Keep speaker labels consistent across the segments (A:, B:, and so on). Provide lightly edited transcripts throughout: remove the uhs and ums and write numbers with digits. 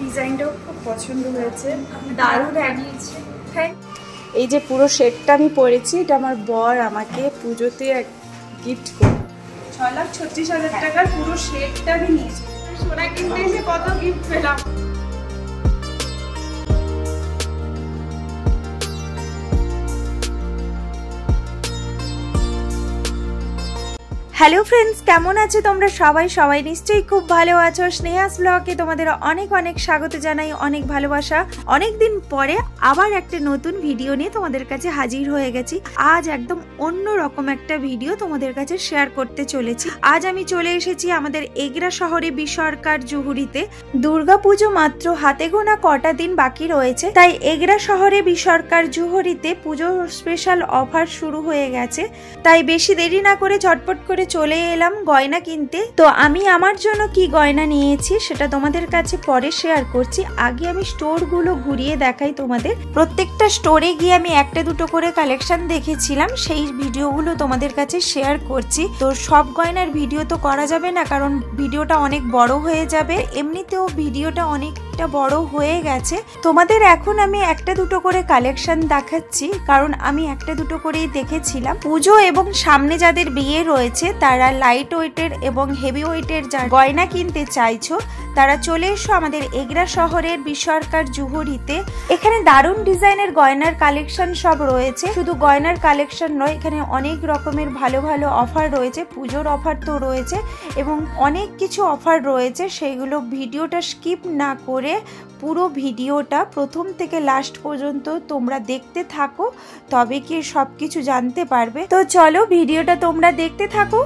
A: ডিজাইনটাও খুব পছন্দ হয়েছে, দারুণ লাগিয়েছে। থ্যাংক। এই যে পুরো সেটটা আমি পরেছি, এটা আমার বর আমাকে পুজোতে গিফট করে 6,36,000 টাকার পুরো সেটটা আমি নিয়েছি। সোনা কিনতে এসে কত গিফট পেলাম। হ্যালো ফ্রেন্ডস, কেমন আছো তোমরা সবাই নিশ্চয়ই খুব ভালো আছো। স্নেহাস ব্লগে তোমাদের অনেক অনেক স্বাগত জানাই, অনেক ভালোবাসা। অনেক দিন পরে আবার একটা নতুন ভিডিও নিয়ে তোমাদের কাছে হাজির হয়ে গেছি। আজ একদম অন্য রকম একটা ভিডিও তোমাদের কাছে শেয়ার করতে চলেছি। আজ আমি চলে এসেছি আমাদের এগরা শহরে বিসরকার জুহুরিতে। দুর্গাপুজো মাত্র হাতে গোনা কটা দিন বাকি রয়েছে, তাই এগরা শহরে বিসরকার জুহুরিতে পুজো স্পেশাল অফার শুরু হয়ে গেছে। তাই বেশি দেরি না করে ঝটপট করে চলে এলাম গয়না কিনতে। তো আমি আমার জন্য কি গয়না নিয়েছি সেটা তোমাদের কাছে পরে শেয়ার করছি। আগে আমি স্টোরগুলো ঘুরিয়ে দেখাই তোমাদের। প্রত্যেকটা স্টোরে গিয়ে আমি একটা দুটো করে কালেকশন দেখেছিলাম, সেই ভিডিওগুলো তোমাদের কাছে শেয়ার করছি। তো সব গয়নার ভিডিও তো করা যাবে না, কারণ ভিডিওটা অনেক বড় হয়ে যাবে। এমনিতেও ভিডিওটা অনেকটা বড় হয়ে গেছে। তোমাদের এখন আমি একটা দুটো করে কালেকশন দেখাচ্ছি, কারণ আমি একটা দুটো করেই দেখেছিলাম। পুজো এবং সামনে যাদের বিয়ে রয়েছে তারা লাইট ওয়েটের এবং হেভি ওয়েটের যা গয়না কিনতে চাইছো তারা চলে এসো আমাদের এগরা শহরের বিসরকার জুহুরিতে। এখানে দারুণ ডিজাইনের গয়নার কালেকশন সব রয়েছে। শুধু গয়নার কালেকশন নয়, এখানে অনেক রকমের ভালো ভালো অফার রয়েছে। পুজোর অফার তো রয়েছে এবং অনেক কিছু অফার রয়েছে, সেইগুলো ভিডিওটা স্কিপ না করে পুরো ভিডিওটা প্রথম থেকে লাস্ট পর্যন্ত তোমরা দেখতে থাকো, তবে কি সব কিছু জানতে পারবে। তো চলো ভিডিওটা তোমরা দেখতে থাকো।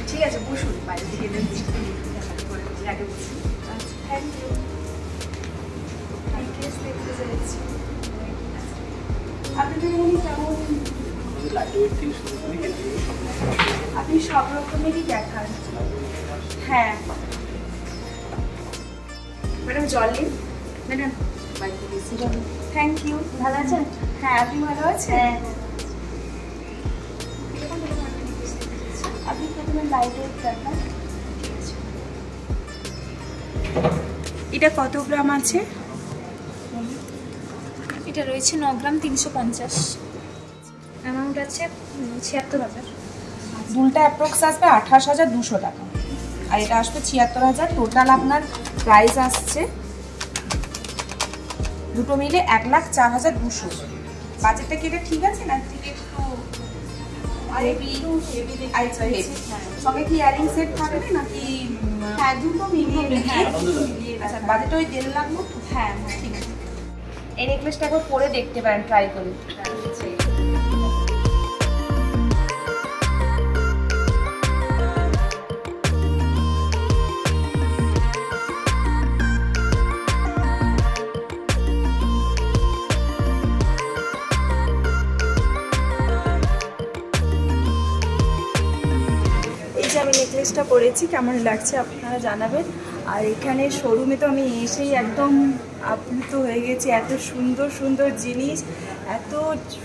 A: ঠিক আছে, বসুন বাইরে থেকে আগে বসুন। Thank you. দেখতে চাইছি আপনাদের এখানে কেমন, আপনি সব রকমেরই দেখান। হ্যাঁ ম্যাডাম, জল নিন ম্যাডাম। Thank you. ভালো আছেন? হ্যাঁ, আপনি ভালো আছেন? আপনি প্রথমে লাইটের দেখান। এটা কত গ্রাম আছে?
B: এটা রয়েছে 9 গ্রাম 350। অ্যামাউন্ট আছে 76,000।
C: দুলটা অ্যাপ্রক্স আসবে 28,200 টাকা, আর এটা আসবে 76,000। টোটাল আপনার প্রাইস আসছে দুটো মিলে 1,04,200। বাজেটটা কি এটা ঠিক আছে না? ঠিক একটু সঙ্গে কি ইয়ারিং সেট থাকবে নাকি?
A: হ্যাঁ, দুটো মিলিয়ে।
C: হ্যাঁ, আচ্ছা, বাজেট ওই 1.5 লাখ মতো।
A: হ্যাঁ ঠিক আছে।
C: এই নেকলেসটা একবার পরে দেখতে পারেন, ট্রাই করুন।
A: আমি নেকলেসটা পরেছি, কেমন লাগছে আপনারা জানাবেন। আর এখানে শোরুমে তো আমি এসেই একদম আপ্লুত হয়ে গেছি। এত সুন্দর সুন্দর জিনিস, এত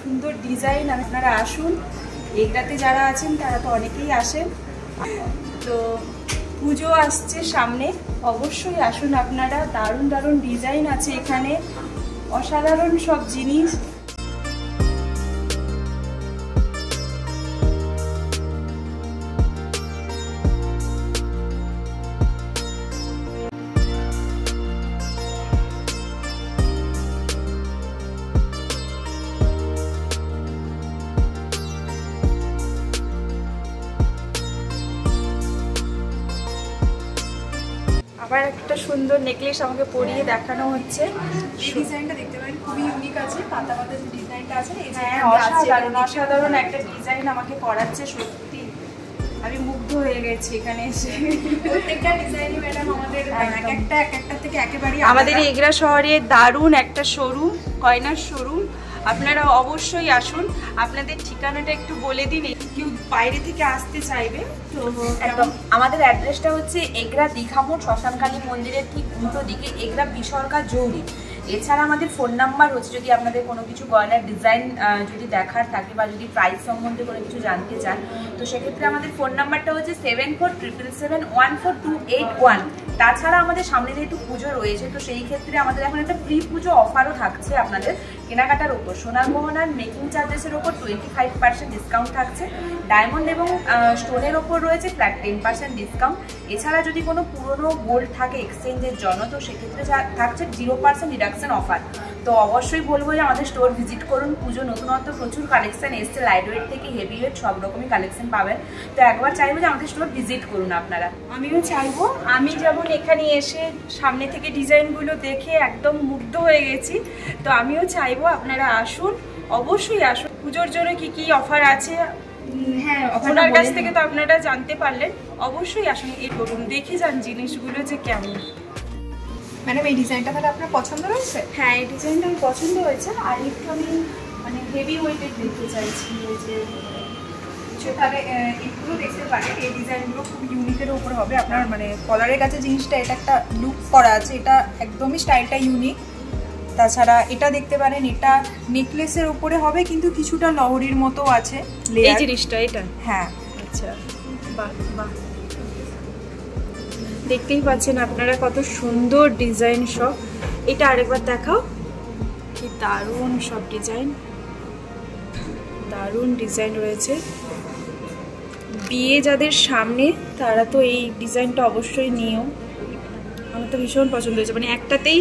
A: সুন্দর ডিজাইন। আপনারা আসুন, এগরাতে যারা আছেন তারা তো অনেকেই আসেন। তো পুজো আসছে সামনে, অবশ্যই আসুন আপনারা। দারুণ দারুণ ডিজাইন আছে এখানে, অসাধারণ সব জিনিস। আবার একটা সুন্দর নেকলেস আমাকে পরিয়ে দেখানো হচ্ছে।
C: এই ডিজাইনটা দেখতে পারেন, খুবই ইউনিক আছে। পাতা পাতা যে ডিজাইনটা আছে,
A: হ্যাঁ, অসাধারণ অসাধারণ একটা ডিজাইন আমাকে পরাচ্ছে। সত্যি আমি মুগ্ধ হয়ে গেছি এখানে এসে।
C: প্রত্যেকটা ডিজাইনই ম্যাডাম আমাদের একটা থেকে একেবারে
A: আমাদের এগরা শহরে দারুণ একটা শোরুম, গয়নার শোরুম। আপনারা অবশ্যই আসুন। আপনাদের ঠিকানাটা একটু বলে দিন, কেউ বাইরে থেকে আসতে চাইবে তো।
C: একদম আমাদের অ্যাড্রেসটা হচ্ছে এগরা দীঘামোড় শ্মশানকালী মন্দিরের ঠিক উল্টো দিকে, এগরা বিসর্গা জৌরি। এছাড়া আমাদের ফোন নাম্বার হচ্ছে, যদি আপনাদের কোনো কিছু গয়নার ডিজাইন যদি দেখার থাকে বা যদি প্রাইস সম্বন্ধে কোনো কিছু জানতে চান, তো সেক্ষেত্রে আমাদের ফোন নাম্বারটা হচ্ছে 7477714281। তাছাড়া আমাদের সামনে যেহেতু পুজো রয়েছে, তো সেই ক্ষেত্রে আমাদের এখন একটা প্রি পুজো অফারও থাকছে আপনাদের কেনাকাটার উপর। সোনার গহনার মেকিং চার্জেসের ওপর 25% ডিসকাউন্ট থাকছে। ডায়মন্ড এবং স্টোনের ওপর রয়েছে ফ্ল্যাট 10% ডিসকাউন্ট। এছাড়া যদি কোনো পুরনো গোল্ড থাকে এক্সচেঞ্জের জন্য, তো সেক্ষেত্রে থাকছে 0% ডিডাকশন অফার। তো অবশ্যই বলবো যে আমাদের স্টোর ভিজিট করুন। পুজো নতুনত্ব প্রচুর কালেকশন এসছে, লাইট ওয়েট থেকে হেভি ওয়েট সব রকমই কালেকশন পাবেন। তো একবার চাইবো যে আমাদের স্টোর ভিজিট করুন আপনারা।
A: আমিও চাইবো, আমি যেমন এখানে এসে সামনে থেকে ডিজাইনগুলো দেখে একদম মুগ্ধ হয়ে গেছি, তো আমিও চাইবো আপনারা আসুন, অবশ্যই আসুন। পুজোর জন্য কি কি অফার আছে,
C: হ্যাঁ,
A: ওনার কাছ থেকে তো আপনারা জানতে পারলেন। অবশ্যই আসুন, এই করুন, দেখে যান জিনিসগুলো যে কেমন।
C: ম্যাডাম এই ডিজাইনটা তাহলে আপনার পছন্দ হয়েছে?
A: হ্যাঁ, এই ডিজাইনটা আমার পছন্দ হয়েছে। আর একটু আমি মানে হেভি ওয়েটেড দেখতে চাইছি, ওই যে
C: তাহলে এগুলো দেখতে পারেন। এই ডিজাইনগুলো খুব ইউনিকের উপর হবে আপনার, মানে কলারের কাছে জিনিসটা এটা একটা লুক করা আছে, এটা একদমই স্টাইলটা ইউনিক। তাছাড়া এটা দেখতে পারেন, এটা নেকলেসের উপরে হবে কিন্তু কিছুটা লহরির মতো আছে
A: এই জিনিসটা। এটা
C: হ্যাঁ,
A: আচ্ছা, বাহ বাহ, দেখতেই পাচ্ছেন আপনারা কত সুন্দর ডিজাইন সব। এটা আরেকবার দেখাও, কি দারুণ সব ডিজাইন, দারুণ ডিজাইন রয়েছে। বিয়ে যাদের সামনে তারা তো এই ডিজাইনটা অবশ্যই নিও। আমার তো ভীষণ পছন্দ হয়েছে, মানে একটাতেই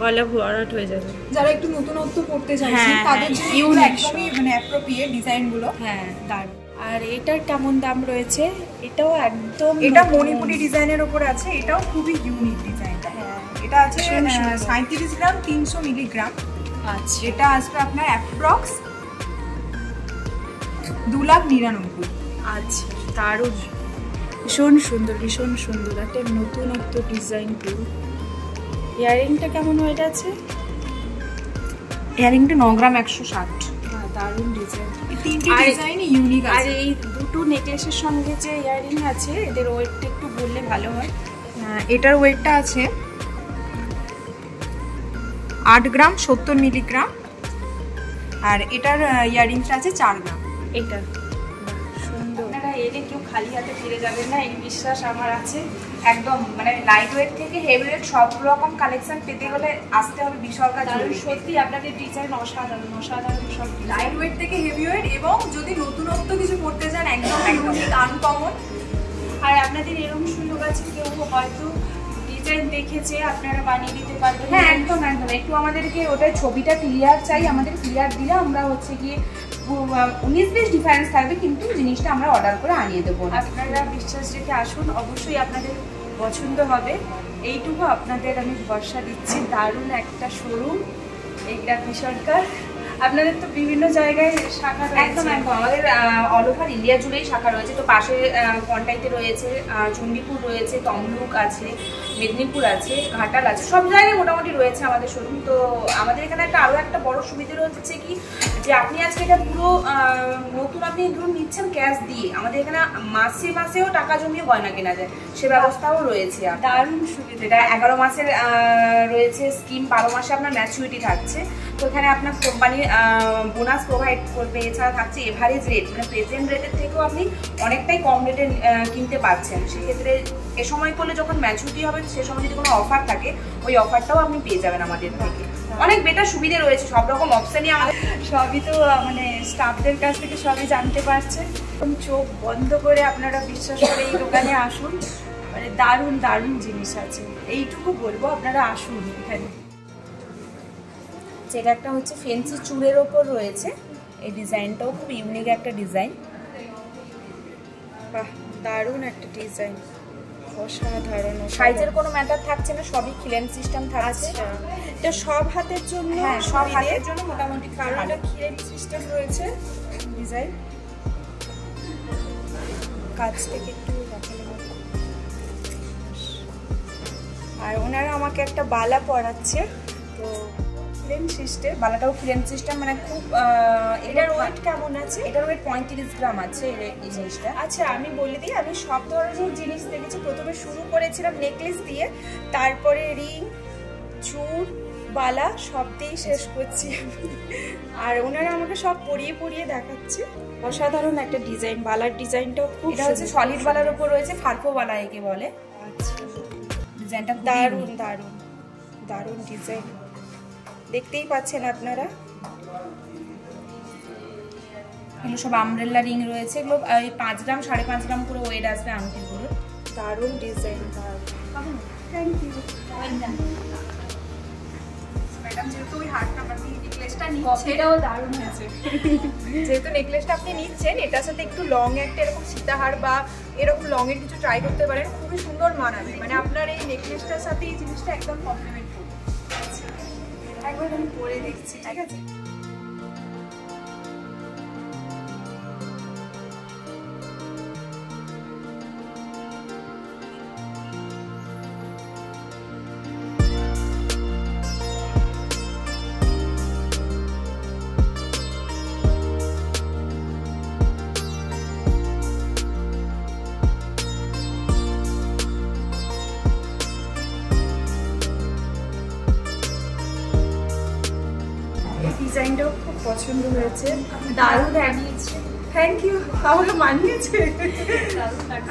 A: গলা ভরাট হয়ে যাবে।
C: যারা একটু নতুনত্ব করতে চাইছেন তাদের জন্য একদমই মানে অ্যাপ্রোপ্রিয়েট ডিজাইনগুলো।
A: হ্যাঁ, দারুণ। আর এটার কেমন দাম রয়েছে? এটাও একদম,
C: এটা মণিপুরি ডিজাইনের উপর আছে, এটাও খুবই ইউনিক ডিজাইনটা। এটা আছে 37 গ্রাম 300 মিলিগ্রাম।
A: আচ্ছা,
C: এটা আসবে আপনার অ্যাপ্রক্স 2,99,000।
A: আচ্ছা, দারুণ, ভীষণ সুন্দর, ভীষণ সুন্দর। একটা নতুনত্ব ডিজাইন পুরো। ইয়ারিংটা কেমন হয়ে গেছে?
C: ইয়ারিংটা 9 গ্রাম 160।
A: হ্যাঁ, দারুণ ডিজাইন।
C: তিনটি ডিজাইনই ইউনিক আছে।
A: আর এই দুটো নেকলেসের সঙ্গে যে ইয়ারিং আছে, এদের ওয়েটটা একটু বললে ভালো হয়।
C: এটার ওয়েটটা আছে 8 গ্রাম 70 মিলিগ্রাম, আর এটার ইয়ারিংটা আছে 4 গ্রাম।
A: এটা সুন্দর। আপনারা এলে কেউ খালি হাতে ফিরে যাবেন না, এই বিশ্বাস আমার আছে।
C: একদম মানে লাইট ওয়েট থেকে হেভি ওয়েট সব রকম কালেকশন পেতে গেলে আসতে হবে বিসর্গা জৌরি।
A: সত্যি আপনাদের ডিজাইন অসাধারণ, অসাধারণ সব
C: লাইট ওয়েট থেকে হেভি ওয়েট, এবং যদি নতুনত্ব কিছু করতে চান একদম ইউনিক আনকমন।
A: আর আপনাদের এরকম সুযোগ আছে, কেউ হয়তো ডিজাইন দেখেছে, আপনারা বানিয়ে দিতে পারবেন।
C: হ্যাঁ, একদম একদম। একটু আমাদেরকে ওটার ছবিটা ক্লিয়ার চাই, আমাদের ক্লিয়ার দিলে আমরা হচ্ছে গিয়ে 19-20 ডিফারেন্স থাকবে, কিন্তু জিনিসটা আমরা অর্ডার করে আনিয়ে দেবো।
A: আপনারা বিশ্বাস রেখে আসুন, অবশ্যই আপনাদের পছন্দ হবে, এইটুকু আপনাদের আমি ভরসা দিচ্ছি। দারুণ একটা শোরুম, এইটা সরকার। আপনাদের তো বিভিন্ন জায়গায় শাখা রয়েছে।
C: একদম একদম, আমাদের অল ওভার ইন্ডিয়া জুড়েই শাখা রয়েছে। তো পাশে কন্টাইতে রয়েছে, চণ্ডীপুর রয়েছে, তমলুক আছে, মেদিনীপুর আছে, ঘাটাল আছে, সব জায়গায় মোটামুটি রয়েছে আমাদের শোরুম। তো আমাদের এখানে আরও একটা বড় সুবিধা রয়েছে কি, যে আপনি আজকে এটা পুরো নতুন আপনি ধরুন নিচ্ছেন ক্যাশ দিয়ে, আমাদের এখানে মাসে মাসেও টাকা জমিয়ে গয়না কেনা যায়, সে ব্যবস্থাও রয়েছে।
A: দারুণ সুবিধা।
C: এটা 11 মাসের রয়েছে স্কিম, 12 মাসে আপনার ম্যাচুরিটি থাকছে। তো এখানে আপনার কোম্পানি বোনাস প্রোভাইড করবে। এছাড়া থাকছে এভারেজ রেট, মানে প্রেজেন্ট রেটের থেকেও আপনি অনেকটাই কম রেটে কিনতে পারছেন। সেক্ষেত্রে এ সময় করলে যখন ম্যাচুরিটি হবে, সে সময় যদি কোনো অফার থাকে, ওই অফারটাও আপনি পেয়ে যাবেন আমাদের থেকে। অনেক বেটার সুবিধে রয়েছে, সব রকম অপশানই আমাদের।
A: সবই তো মানে স্টাফদের কাছ থেকে সবই জানতে পারছে। চোখ বন্ধ করে আপনারা বিশ্বাস করে এই দোকানে আসুন, মানে দারুণ দারুণ জিনিস আছে, এইটুকু বলবো। আপনারা আসুন এখানে।
C: যেটা একটা হচ্ছে ফেন্সি চুড়ের ওপর রয়েছে, এই ডিজাইনটাও খুব ইউনিক একটা ডিজাইন।
A: বাহ, দারুণ একটা ডিজাইন, অসাধারণ।
C: সাইজের কোনো ম্যাটার থাকছে না, সবই খিলেন সিস্টেম থাকছে।
A: এটা সব হাতের জন্য,
C: হ্যাঁ সব হাতের জন্য মোটামুটি,
A: কারণ এটা খিলেন সিস্টেম রয়েছে ডিজাইন। কাছ থেকে একটু দেখালে, আর ওনারা আমাকে একটা বালা পরাচ্ছে, তো ফ্রেম সিস্টেম,
C: বালাটাও ফ্রেম সিস্টেম, মানে খুব
A: এটার ওয়েট কেমন আছে?
C: এটার ওয়েট 35 গ্রাম আছে এই জিনিসটা।
A: আচ্ছা আমি বলে দিই, আমি সব ধরনের জিনিস দেখেছি। প্রথমে শুরু করেছিলাম নেকলেস দিয়ে, তারপরে রিং, চূড়, বালা সব দিয়েই শেষ করছি আর ওনারা আমাকে সব পরিয়ে পরিয়ে দেখাচ্ছে। অসাধারণ একটা ডিজাইন, বালার ডিজাইনটাও খুব,
C: এটা হচ্ছে সলিড বালার উপর রয়েছে, ফারকো বালা একে বলে।
A: আচ্ছা
C: ডিজাইনটা
A: দারুণ দারুণ দারুণ ডিজাইন, দেখতেই পাচ্ছেন আপনারা।
C: এগুলো সব আমব্রেলা রিং রয়েছে, এগুলো 5 গ্রাম 5.5 গ্রাম করে ওয়েট আসবে আংটিগুলো।
A: দারুণ ডিজাইন, দারুণ। Thank you madam. যেহেতু ওই হারটা আপনি নেকলেসটা নিচ্ছেন,
B: এটাও দারুণ হয়েছে।
A: যেহেতু নেকলেসটা আপনি নিচ্ছেন, এটার সাথে একটু লং একটা এরকম সীতাহার বা এরকম লং এর কিছু ট্রাই করতে পারেন, খুবই সুন্দর মানাবে। মানে আপনার এই নেকলেসটার সাথে এই জিনিসটা একদম কমপ্লিমেন্ট করবে। একবার আমি পরে দেখছি, ঠিক আছে? ডিজাইনটাও খুব পছন্দ হয়েছে, দারুণ লাগিয়েছে। থ্যাংক ইউ, আমাকে মানিয়েছে।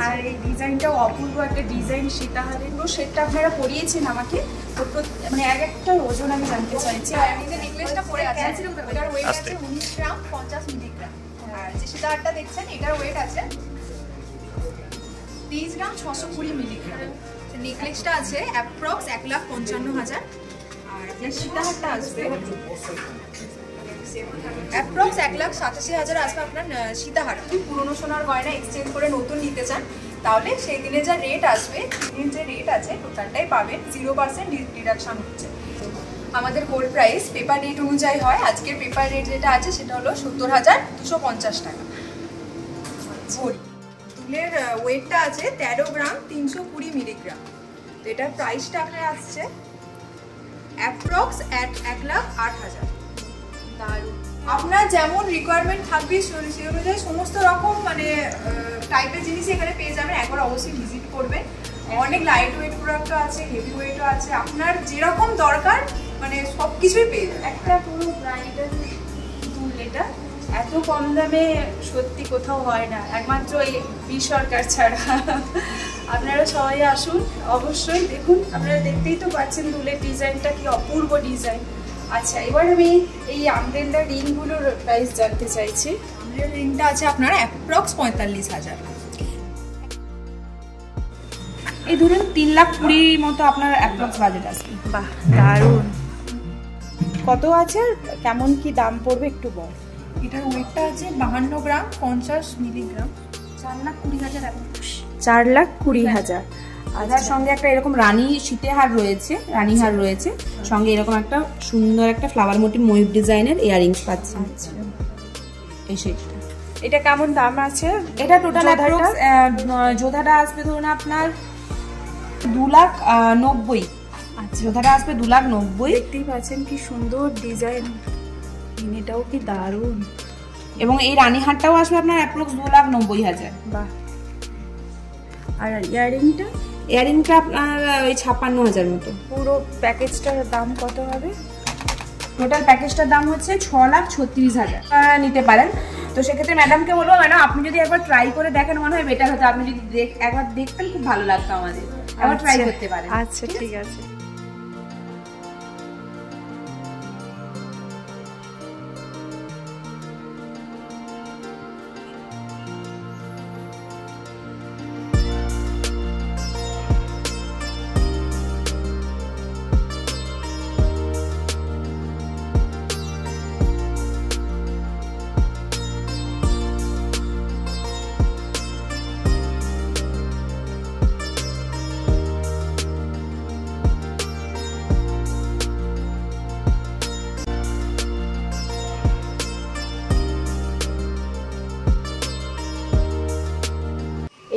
A: আর এই ডিজাইনটাও অপূর্ব একটা ডিজাইন, সীতাহারের পুরো সেটটা আপনারা পরিয়েছেন আমাকে। তো মানে এক একটা ওজন আমি জানতে চাইছি।
B: আর এই যে নেকলেসটা পরে আছে এটার ওয়েট আছে 19 গ্রাম 50 মিলিগ্রাম। আর যে সীতাহারটা দেখছেন এটার ওয়েট আছে 23 গ্রাম 620 মিলিগ্রাম। নেকলেসটা আছে অ্যাপ্রক্স 1,55,000। আর যে সীতাহারটা আসবে অ্যাপ্রক্স 1,87,000 আসবে আপনার সীতাহার। যদি পুরোনো সোনার গয়না এক্সচেঞ্জ করে নতুন নিতে চান, তাহলে সেই দিনে যা রেট আসবে, দিনের যে রেট আছে টোটালটাই পাবেন, 0% ডিডাকশন হচ্ছে। আমাদের গোল্ড প্রাইস পেপার রেট অনুযায়ী হয়। আজকের পেপার রেট যেটা আছে সেটা হলো 70,250 টাকা ভরি। দুলের ওয়েটটা আছে 13 গ্রাম 320 মিলিগ্রাম। তো এটার প্রাইসটা আপনার আসছে অ্যাপ্রক্স 1,08,000। দারুণ। আপনার যেমন রিকোয়ারমেন্ট থাকবে সেই অনুযায়ী সমস্ত রকম মানে টাইপের জিনিস এখানে পেয়ে যাবেন। একবার অবশ্যই ভিজিট করবেন। অনেক লাইট ওয়েট প্রোডাক্টও আছে, হেভি ওয়েটও আছে, আপনার যেরকম দরকার মানে সব কিছুই পেয়ে যাবেন।
A: একটা পুরো ব্রাইডাল দুল, এটা এত কম দামে সত্যি কোথাও হয় না, একমাত্র এই সরকার ছাড়া। আপনারা সবাই আসুন, অবশ্যই দেখুন। আপনারা দেখতেই তো পাচ্ছেন দুলের ডিজাইনটা কি অপূর্ব ডিজাইন। আচ্ছা, এবার আমি এই আমব্রেলা রিংগুলোর প্রাইস জানতে চাইছি।
B: আমব্রেলা রিংটা আছে আপনার অ্যাপ্রক্স 45,000।
C: এই ধরুন 3,20,000 মতো আপনার অ্যাপ্রক্স বাজেট আসবে।
A: বাহ, দারুণ। কত আছে, কেমন কি দাম পড়বে একটু বল।
B: এটার ওয়েটটা আছে 52 গ্রাম 50 মিলিগ্রাম, 4,20,000 অ্যাপ্রক্স।
A: 4,20,000।
C: তার সঙ্গে একটা এরকম রানী সীতাহার রয়েছে, রানী হার রয়েছে, সঙ্গে এরকম একটা সুন্দর একটা ফ্লাওয়ার মোটিভ ময়ূর ডিজাইনের ইয়ারিংস পাচ্ছেন। এই সেটটা
A: এটা কেমন দাম আছে?
C: এটা টোটাল জোধাটা আসবে ধরুন আপনার 2,90,000। আচ্ছা, জোধাটা আসবে 2,90,000।
A: দেখতেই পাচ্ছেন কি সুন্দর ডিজাইন, এটাও কি দারুণ।
C: এবং এই রানী হারটাও আসবে আপনার অ্যাপ্রক্স 2,90,000।
A: বাহ। আর ইয়ারিংটা?
C: ইয়ারিংটা আপনার ওই 56,000 মতো।
A: পুরো প্যাকেজটার দাম কত হবে?
C: টোটাল প্যাকেজটার দাম হচ্ছে 6,36,000 নিতে পারেন। তো সেক্ষেত্রে ম্যাডামকে বলবো, ম্যাডাম আপনি যদি একবার ট্রাই করে দেখেন মনে হয় বেটার হতো। আপনি যদি একবার দেখতেন খুব ভালো লাগতো আমাদের, একবার ট্রাই করতে পারেন।
A: আচ্ছা, ঠিক আছে।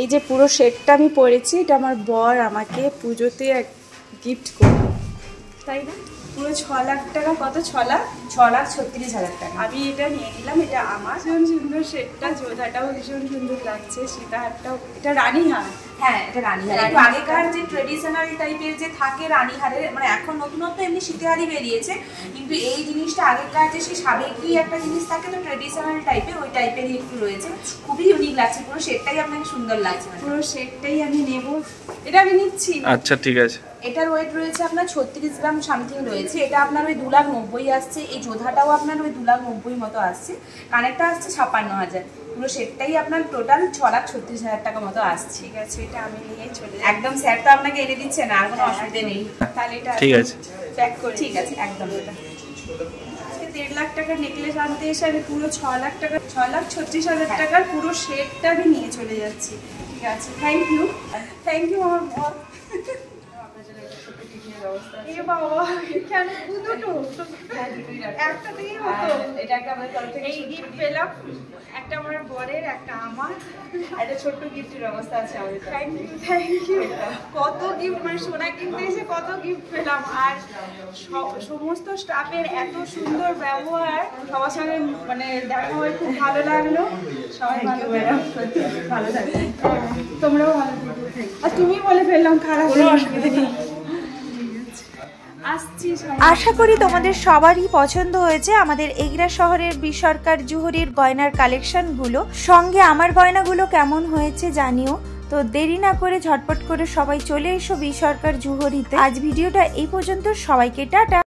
A: এই যে পুরো সেটটা আমি পরেছি, এটা আমার বর আমাকে পুজোতে
B: গিফট করবো, তাই না?
C: পুরো 6 লাখ টাকা। কত? 6,36,000 টাকা।
B: আমি এটা নিয়ে নিলাম, এটা আমার। ভীষণ সুন্দর সেটটা, জোধাটাও ভীষণ সুন্দর লাগছে, সীতাহারটাও। এটা রানীহার।
C: হ্যাঁ, এটা রানীহার। একটু আগেকার যে ট্রেডিশনাল টাইপের যে থাকে রানীহারের, মানে এখন নতুনত্ব এমনি সীতাহারই বেরিয়েছে, কিন্তু এই জিনিসটা আগেকার যে সেই সাবেকি একটা জিনিস থাকে তো ট্রেডিশনাল টাইপের, ওই টাইপেরই একটু রয়েছে। খুবই ইউনিক লাগছে, পুরো সেটটাই আপনাকে সুন্দর লাগছে।
B: পুরো সেটটাই আমি নেব, এটা আমি নিচ্ছি।
D: আচ্ছা ঠিক আছে।
C: এটার ওয়েট রয়েছে আপনার 36 গ্রাম সামথিং রয়েছে। এটা আপনার ওই 2,90,000 আসছে। এই জোধাটাও আপনার ওই 2,90,000 মতো আসছে। কানেরটা আসছে 56,000। পুরো সেটটাই আপনার টোটাল 6,36,000 টাকা মতো আসছে।
B: ঠিক আছে, এটা আমি নিয়ে চলে যাই।
C: একদম স্যার তো আপনাকে এনে দিচ্ছে না, আর কোনো অসুবিধা নেই।
B: তাহলে এটা
D: ঠিক আছে,
B: প্যাক করে।
C: ঠিক আছে, একদম। এটা
B: আজকে 1.5 লাখ টাকার নেকলেস আনতে এসে আমি পুরো 6 লাখ টাকা, 6,36,000 টাকার পুরো সেটটা আমি নিয়ে চলে যাচ্ছি। ঠিক আছে, থ্যাংক ইউ আমার বর। এ বাবা, কেন দুটো? একটা দিয়েই হতো।
C: এটা একটা আমাদের তরফ থেকে
B: এই গিফট পেলাম, একটা আমার বরের, একটা আমার।
C: একটা ছোট্ট গিফটের ব্যবস্থা আছে আমাদের।
B: Thank you. কত গিফট, মানে সোনা কিনতে এসে কত গিফট পেলাম। আর সমস্ত স্টাফের এত সুন্দর ব্যবহার, সবার সঙ্গে মানে দেখা হয়ে খুব ভালো লাগলো। সবাই ভালো ম্যাডাম,
C: ভালো থাকবে।
B: তোমরাও ভালো থাকো। আর তুমি বলে ফেললাম, খারাপ কোনো অসুবিধা নেই।
A: আশা করি তোমাদের সবারই পছন্দ হয়েছে আমাদের এগরা শহরের বি সরকার জুহরির গয়নার কালেকশনগুলো। সঙ্গে আমার গয়নাগুলো কেমন হয়েছে জানিও। তো দেরি না করে ঝটপট করে সবাই চলে এসো বি সরকার জুহরিতে। আজ ভিডিওটা এই পর্যন্ত, সবাইকে টাটা।